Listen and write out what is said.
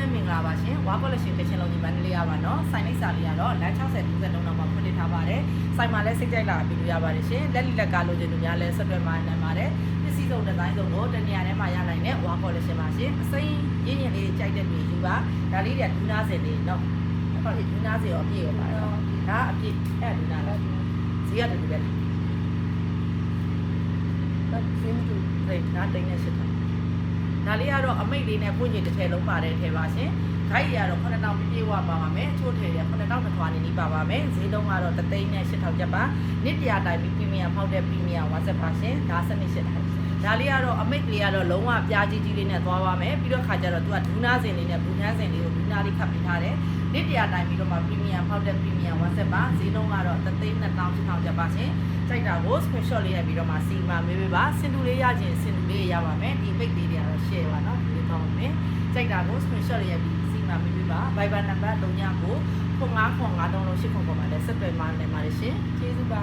ပဲမင်္ဂလာပါရှင်ဝါကော်လက်ရှင်ကချင်လုံးညီမလေးရပါနော်ဆိုင်လိပ်စာလေးကတော့လမ်း60 30လုံးတော့မှာဖွင့်လှစ်ထားပါတယ်ဆိုင်မှာလည်းစိတ်ကြိုက်လာပြီးလို့ရပါတယ်ရှင်လက်လီလက်ကလိုချင်သူများလည်းဆက်သွယ်မှာနိုင်ပါတယ်ပစ္စည်းစုံဒီဇိုင်းစုံကိုတနေရာထဲမှာရနိုင်တဲ့ဝါကော်လက်ရှင်ပါရှင်အစိမ်းရင်းရင်လေးကြိုက်တဲ့ပြည်ယူပါဒါလေးတွေကဒူးနာစင်လေးနော်ဟုတ်ပြီဒူးနာစင်ရောအပြည့်ရောပါတော့ဒါအပြည့်အဲ့ဒူးနာလားဈေးကတူပဲလားပတ်စင်းတူဒါတိတ်နေရှစ်တာဒါလေးကတော့အမိတ်လေးနဲ့ပွင့်ကျင်တစ်ထည်လုံးပါတဲ့ထဲပါရှင်ဂိုက်ကြီးကတော့9000ပြည့်ဝပါပါမယ်ချိုးထည်ရ9000ထွာနေနီးပါပါမယ်ဈေးလုံးကတော့3သိန်းနဲ့8000ကျပ်ပါနှစ်တရာတိုင်ပြီးပရီမီယံဖောက်တဲ့ပရီမီယံဝါဆက်ပါရှင်ဒါစနစ်8ဒါလေးကတော့အမိတ်လေးကတော့လုံးဝပြားကြီးကြီးလေးနဲ့သွားပါမယ်ပြီးတော့ခါကျတော့သူကဒူးနာစင်လေးနဲ့ဘူထန်းစင်လေးကိုဒူးနာလေးခတ်ပေးထားတယ်နှစ်တရာတိုင်ပြီးတော့မှပရီမီယံဖောက်တဲ့ပရီမီယံဝါဆက်ပါဈေးလုံးကတော့3သိန်း2800ကျပ်ပါရှင်ကြိုက်တာကို screenshot လေးရိုက်ပြီးတော့မှစီမာမေးပေးပါစင်တူလေးရခြင်းစင်တူလေးရပါမယ်ဒီမိတ်လေးတွေကတော့ share ပါနော်ဒီကောင်းမယ်ကြိုက်တာကို screenshot လေးရိုက်ပြီးစီမာမေးပေးပါ Viber number 39ကို95933800မှာလည်းဆက်သွယ်မှနိုင်ပါတယ်ရှင်ကျေးဇူးပါ